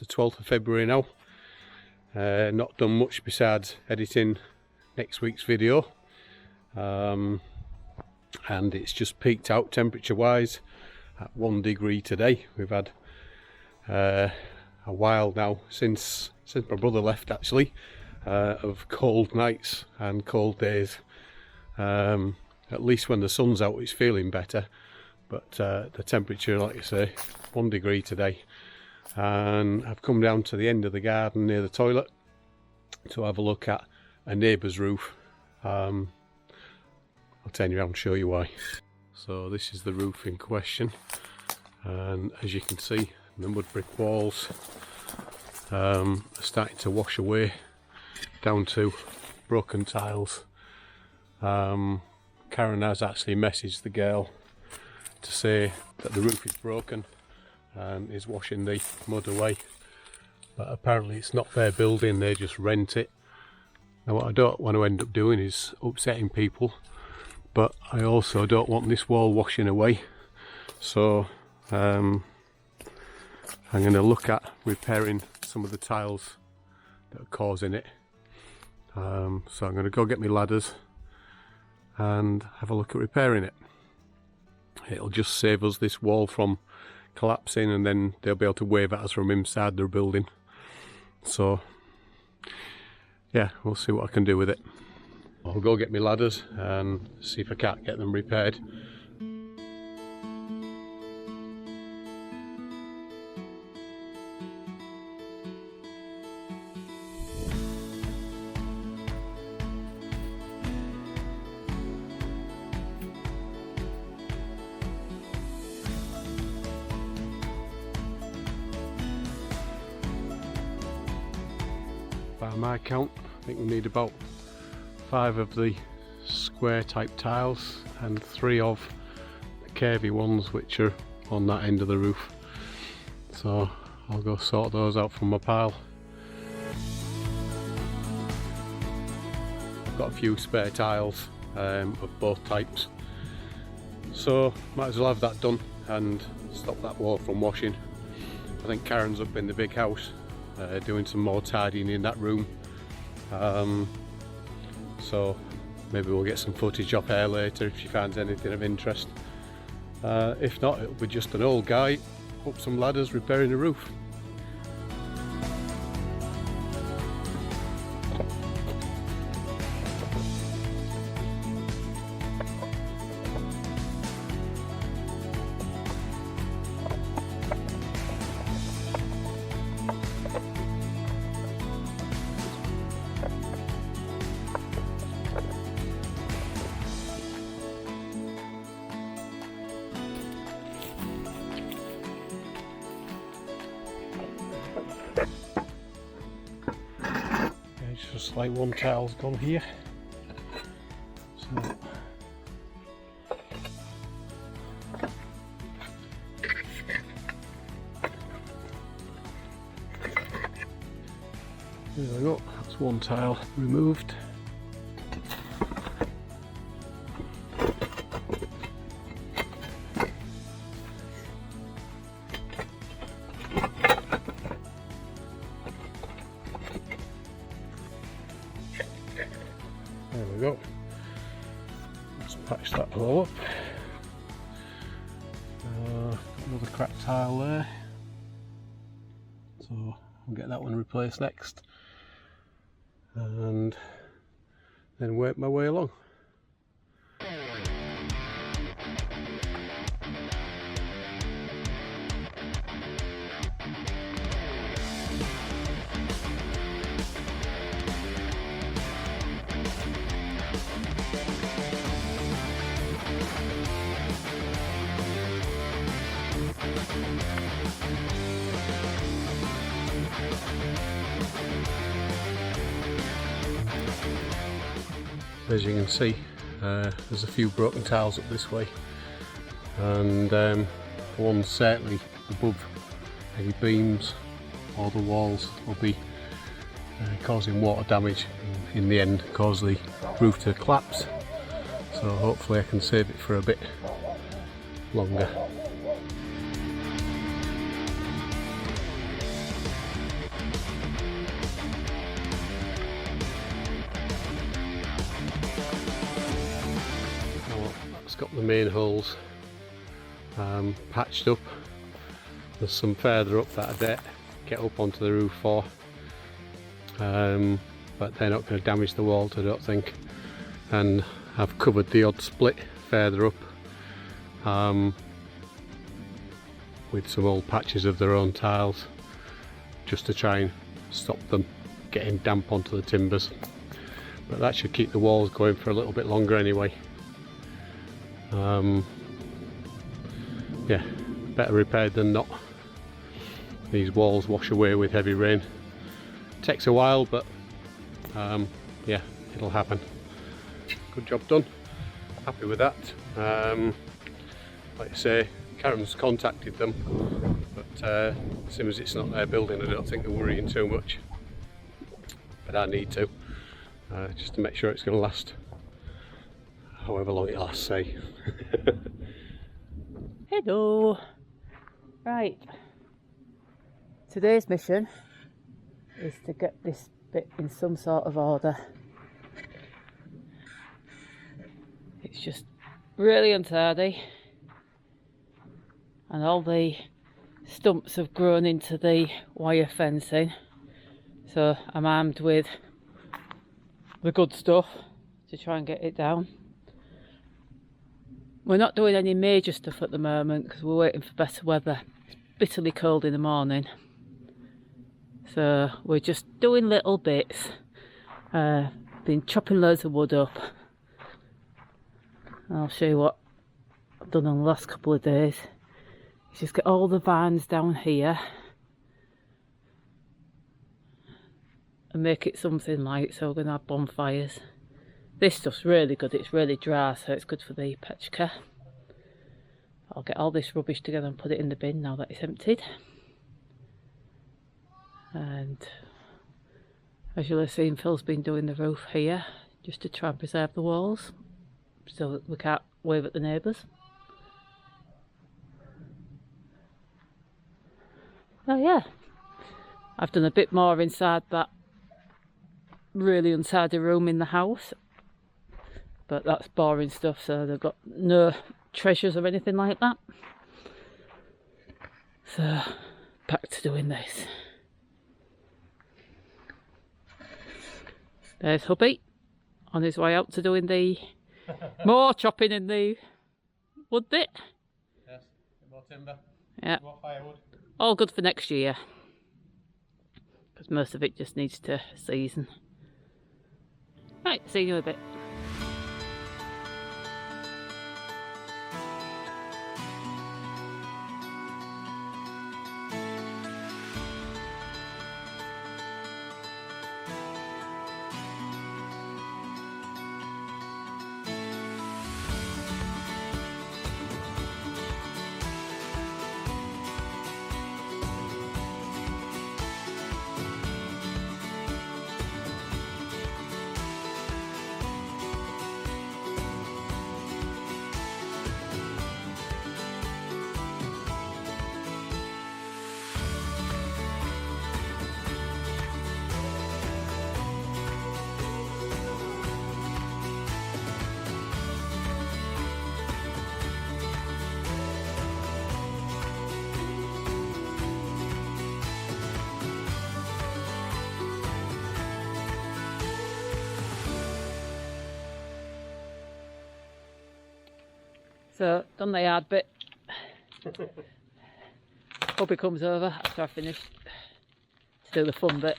the 12th of February now. Not done much besides editing next week's video. And it's just peaked out temperature wise at 1 degree today. We've had a while now since my brother left, actually, of cold nights and cold days. At least when the sun's out it's feeling better, but the temperature, like I say, 1 degree today. And I've come down to the end of the garden near the toilet to have a look at a neighbour's roof. I'll turn you around and show you why. So this is the roof in question, and as you can see, the mud brick walls are starting to wash away down to broken tiles. Karen has actually messaged the girl to say that the roof is broken and is washing the mud away, but apparently it's not their building, they just rent it. Now what I don't want to end up doing is upsetting people, but I also don't want this wall washing away, so I'm going to look at repairing some of the tiles that are causing it. So I'm going to go get my ladders and have a look at repairing it. It'll just save us this wall from collapsing, and then they'll be able to wave at us from inside their building. So yeah, we'll see what I can do with it. I'll go get my ladders and see if I can't get them repaired. By my count, I think we need about 5 of the square type tiles and 3 of the curvy ones which are on that end of the roof. So I'll go sort those out from my pile. I've got a few spare tiles of both types, so might as well have that done and stop that wall from washing. I think Karen's up in the big house doing some more tidying in that room, so maybe we'll get some footage of her later if she finds anything of interest. If not, it'll be just an old guy up some ladders repairing the roof. It's just like one tile's gone here. So there we go, that's one tile removed. There we go. Let's patch that all up. Another cracked tile there, so I'll get that one replaced next, and then work my way along. As you can see, there's a few broken tiles up this way, and one certainly above any beams or the walls will be causing water damage, and in the end cause the roof to collapse. So hopefully I can save it for a bit longer. got the main holes patched up. There's some further up that I dare get up onto the roof for, but they're not going to damage the walls, I don't think. And I've covered the odd split further up with some old patches of their own tiles, just to try and stop them getting damp onto the timbers. But that should keep the walls going for a little bit longer anyway. Yeah, better repaired than not. These walls wash away with heavy rain. Takes a while, but yeah, it'll happen. Good job done. Happy with that. Like I say, Karen's contacted them, but as soon as it's not their building, I don't think they're worrying too much. But I need to, just to make sure it's going to last however long it lasts, say. Hello. Right. Today's mission is to get this bit in some sort of order. It's just really untidy, and all the stumps have grown into the wire fencing, so I'm armed with the good stuff to try and get it down. We're not doing any major stuff at the moment because we're waiting for better weather. It's bitterly cold in the morning, so we're just doing little bits. Been chopping loads of wood up. I'll show you what I've done in the last couple of days. Just get all the vines down here and make it something light, so we're going to have bonfires. This stuff's really good, it's really dry, so it's good for the pechka. I'll get all this rubbish together and put it in the bin now that it's emptied. And as you'll have seen, Phil's been doing the roof here just to try and preserve the walls so that we can't wave at the neighbours. Oh yeah, I've done a bit more inside that really untidy room in the house, but that's boring stuff, so they've got no treasures or anything like that. So back to doing this. There's hubby on his way out to doing the more chopping in the wood bit. Yes, more timber. Yeah. More firewood. All good for next year, because most of it just needs to season. Right, see you in a bit. So, done the hard bit. Hubby comes over after I finish to do the fun bit.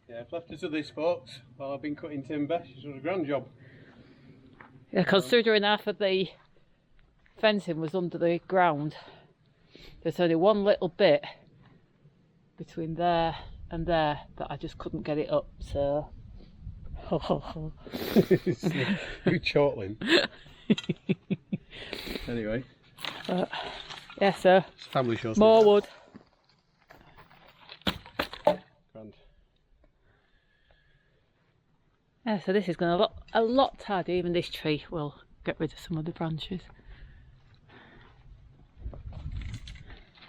Yeah, I've left it to these folks while I've been cutting timber. She's done a grand job. Yeah, considering half of the fencing was under the ground, there's only one little bit between there and there that I just couldn't get it up, so... Who's chortling? Anyway. Yeah, so it's family show. more wood. Grand. Yeah, so this is going to look a lot tidy. Even this tree will get rid of some of the branches.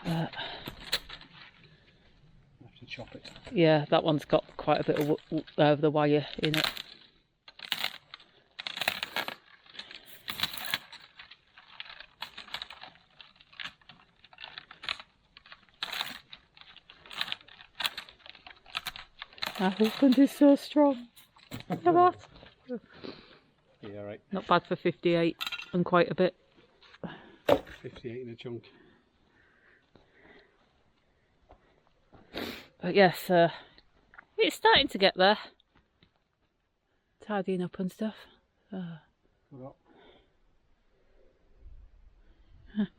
Have to chop it. Yeah, that one's got quite a bit of the wire in it. My husband is so strong. Look at that. Yeah, right. Not bad for 58 and quite a bit. 58 in a chunk. But yes, it's starting to get there. Tidying up and stuff.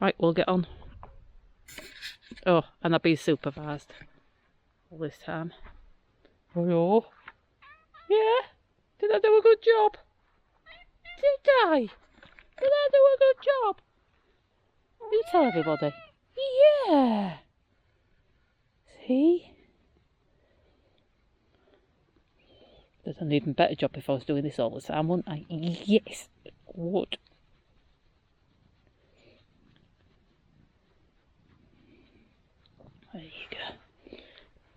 Right, we'll get on. Oh, and I've been supervised all this time. Oh, yeah. Did I do a good job? Did I? Did I do a good job? You tell everybody. Yeah. See? There's an even better job if I was doing this all the time, wouldn't I? Yes, I would. There you go. You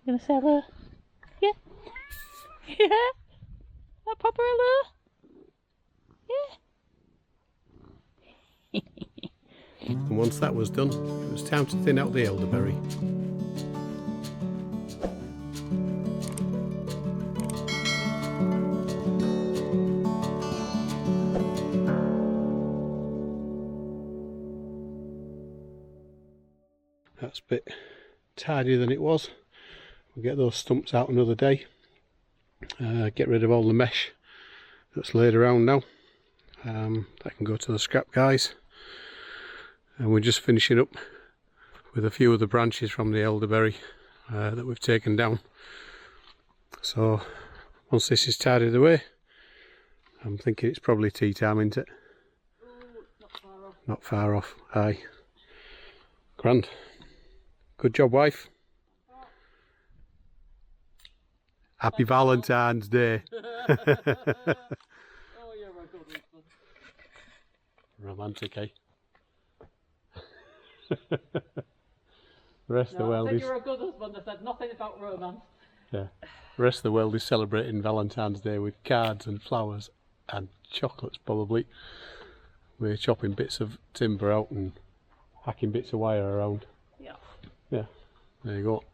gonna say hello? Yeah? Yeah? That Papa hello? Yeah? And once that was done, it was time to thin out the elderberry. That's a bit tidier than it was. We'll get those stumps out another day. Get rid of all the mesh that's laid around now. That can go to the scrap guys. And we're just finishing up with a few of the branches from the elderberry that we've taken down. So once this is tidied away, I'm thinking it's probably tea time, isn't it? Not far off. Not far off, aye. Grand. Good job, wife. Happy Valentine's Day. Oh, you're a good husband. Romantic, eh? The rest of the world I said is... you're a good husband. I said nothing about romance. Yeah. The rest of the world is celebrating Valentine's Day with cards and flowers and chocolates, probably. We're chopping bits of timber out and hacking bits of wire around. Yeah. Yeah. There you go.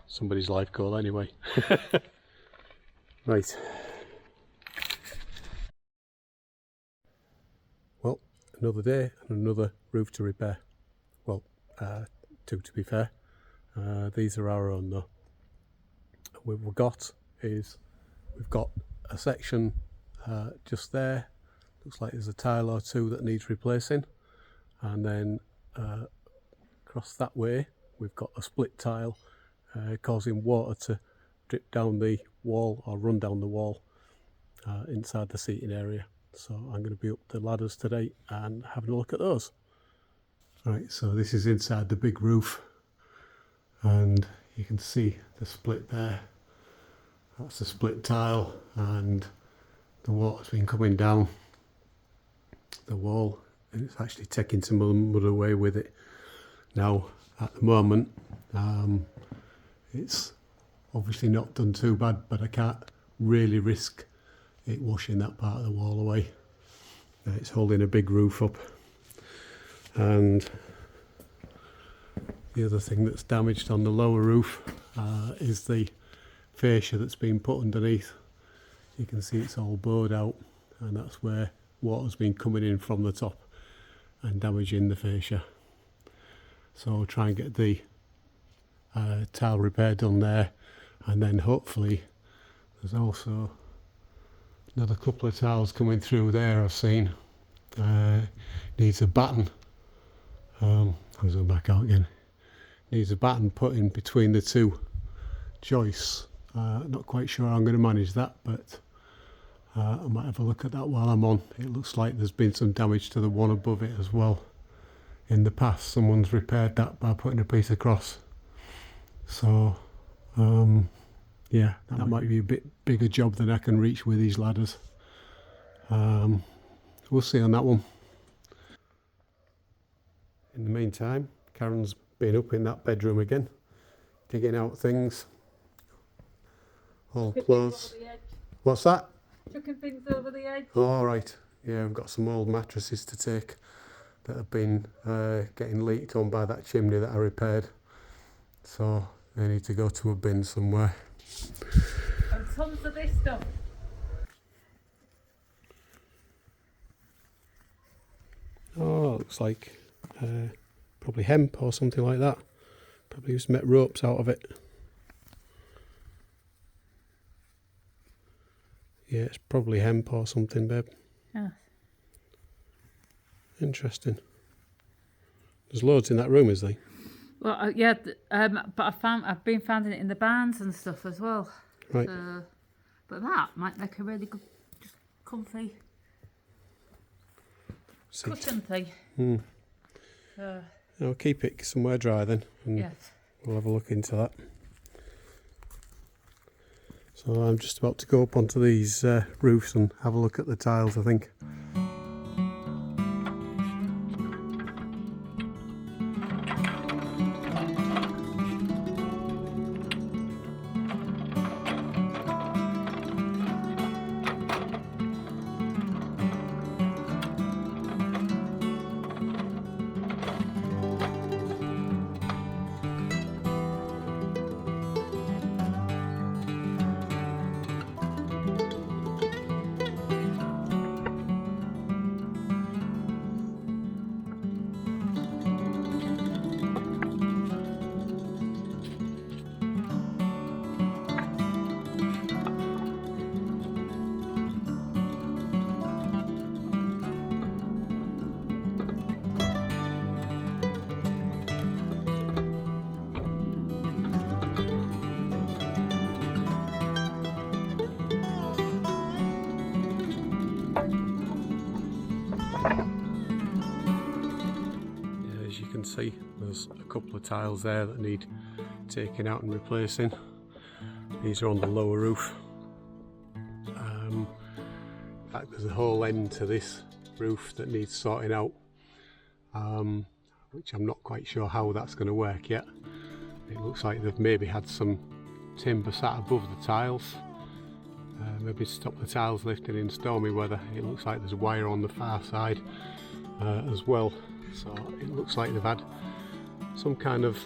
Somebody's life goal anyway. Right. Well, another day and another roof to repair. Well, two to be fair. These are our own though. What we've got is, we've got a section just there. Looks like there's a tile or two that needs replacing. And then across that way, we've got a split tile causing water to drip down the wall or run down the wall inside the seating area. So I'm going to be up the ladders today and having a look at those. Right, so this is inside the big roof and you can see the split there. That's the split tile and the water's been coming down the wall and it's actually taking some mud away with it. Now at the moment it's obviously not done too bad, but I can't really risk it washing that part of the wall away. It's holding a big roof up. And the other thing that's damaged on the lower roof is the fascia that's been put underneath. You can see it's all bowed out and that's where water's been coming in from the top and damaging the fascia. So I'll try and get the tile repair done there, and then hopefully there's also another couple of tiles coming through there I've seen. Needs a batten. I'll zoom back out again. Needs a batten put in between the two joists. Not quite sure how I'm going to manage that, but I might have a look at that while I'm on. It looks like there's been some damage to the one above it as well. In the past someone's repaired that by putting a piece across. So yeah, that might be a bit bigger job than I can reach with these ladders. We'll see on that one. In the meantime, Karen's been up in that bedroom again, digging out things, all clothes. What's that? Chucking things over the edge. All right. Yeah, we've got some old mattresses to take that have been getting leaked on by that chimney that I repaired. So they need to go to a bin somewhere. And tons of this stuff. Oh, it looks like probably hemp or something like that. Probably just met ropes out of it. Yeah, it's probably hemp or something, babe. Yeah. Interesting. There's loads in that room, is there? Well, yeah, but I've been finding it in the barns and stuff as well. Right. So, but that might make a really good, just comfy cushion thing. I'll keep it somewhere dry then, and Yes. we'll have a look into that. So I'm just about to go up onto these roofs and have a look at the tiles, I think. See, there's a couple of tiles there that need taking out and replacing. These are on the lower roof. In fact, there's a whole end to this roof that needs sorting out, which I'm not quite sure how that's going to work yet. It looks like they've maybe had some timber sat above the tiles, maybe stop the tiles lifting in stormy weather. It looks like there's a wire on the far side as well. So it looks like they've had some kind of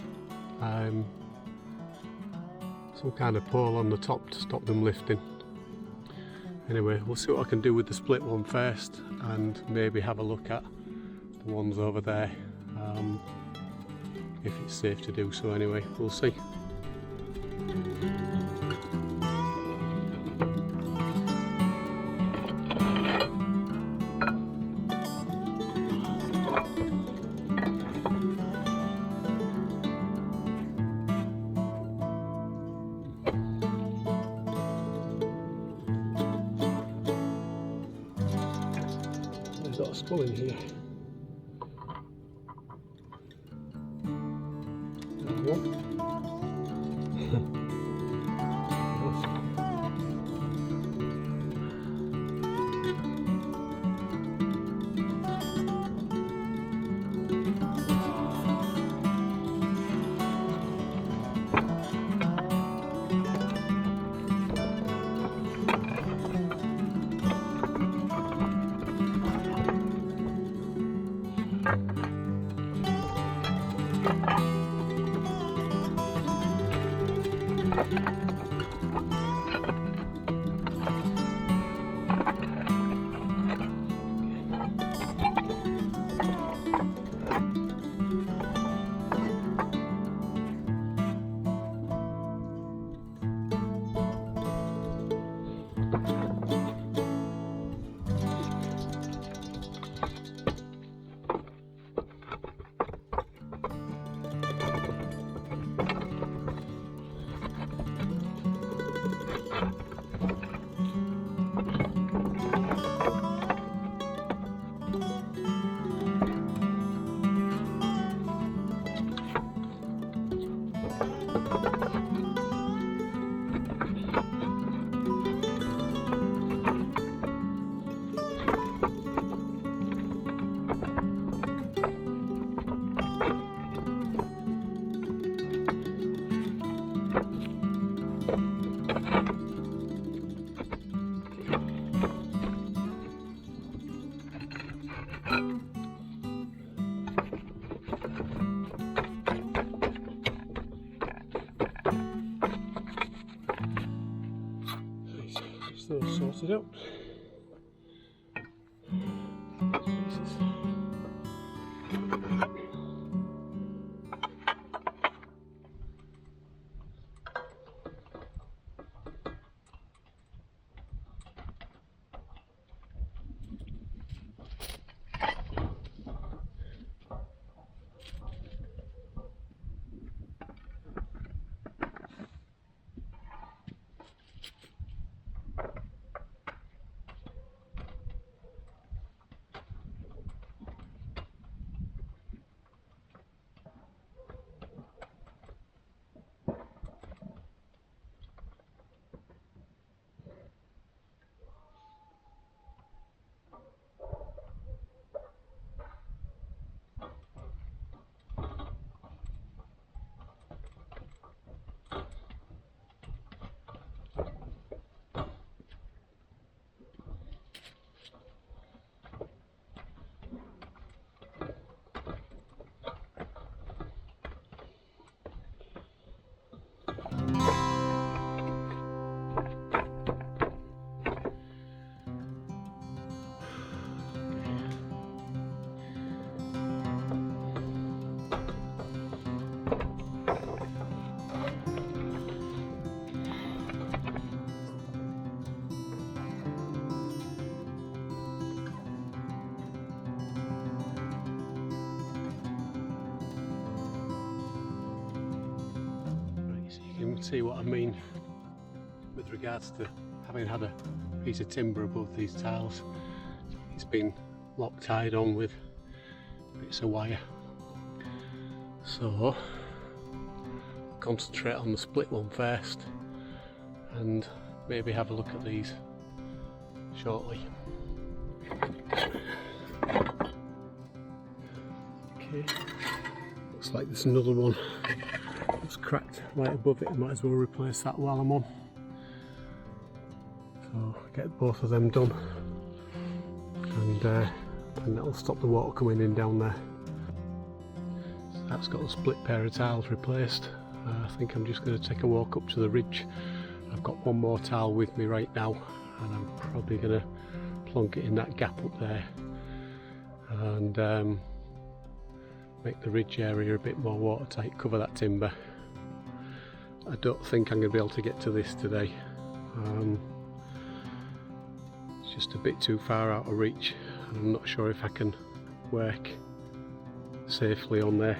pole on the top to stop them lifting. Anyway, we'll see what I can do with the split one first, and maybe have a look at the ones over there, if it's safe to do so. Anyway, we'll see. There's got a skull in here. There's one. it up. You can see what I mean with regards to having had a piece of timber above these tiles. It's been Loctite on with bits of wire, so I'll concentrate on the split one first and maybe have a look at these shortly. Okay, looks like there's another one that's cracked right above it. I might as well replace that while I'm on. So get both of them done, and that'll stop the water coming in down there. So that's got a split pair of tiles replaced. I think I'm just going to take a walk up to the ridge. I've got one more tile with me right now, and I'm probably going to plonk it in that gap up there and make the ridge area a bit more watertight, cover that timber. I don't think I'm going to be able to get to this today. It's just a bit too far out of reach, and I'm not sure if I can work safely on there.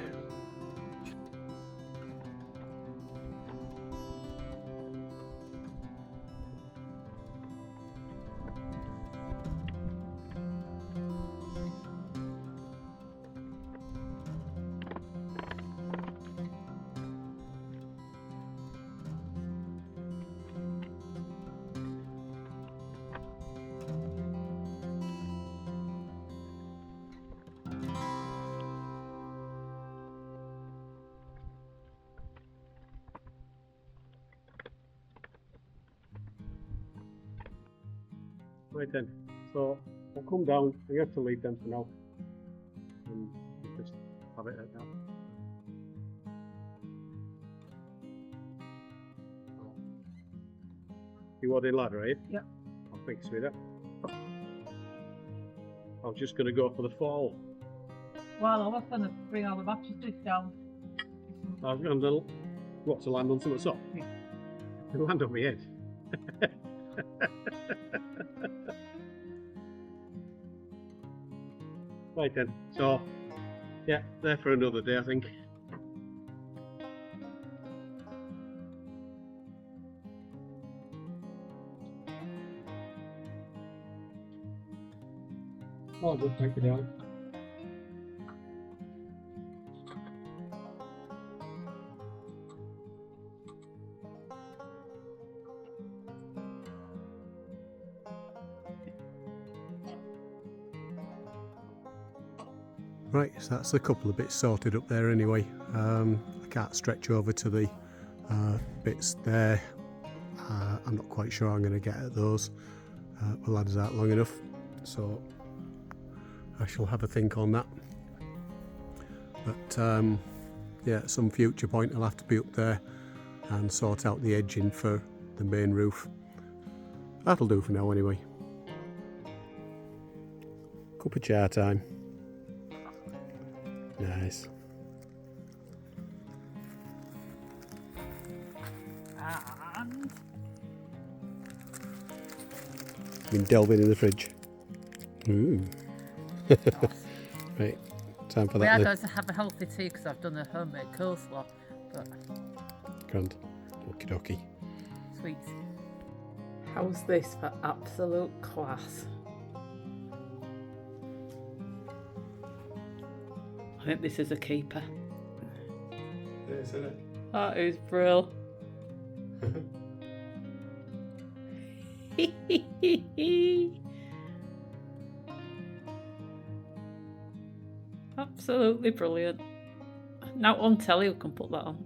Right then, so I'll come down. I have to leave them for now and just have it at that. You want a ladder, are you? Yeah. I'll fix with it. I was just going to go for the fall. Well, I was going to bring all the mattresses down. I've got a what to land on something soft? Yeah. It'll land on my head. Right then, so yeah, there for another day I think. Oh, good, thank you, darling. Right, so that's a couple of bits sorted up there anyway. I can't stretch over to the bits there. I'm not quite sure I'm going to get at those. The ladder's out long enough, so I shall have a think on that. But yeah, at some future point I'll have to be up there and sort out the edging for the main roof. That'll do for now anyway. Cup of char time. Nice. And Been delving in the fridge. Ooh. Right, time for we are that. going to have a healthy tea because I've done a homemade coleslaw, but Grand. Okie dokie. sweet. How's this for absolute class? I think this is a keeper. Yeah, isn't it? That is brill. Absolutely brilliant. Now on telly we can put that on.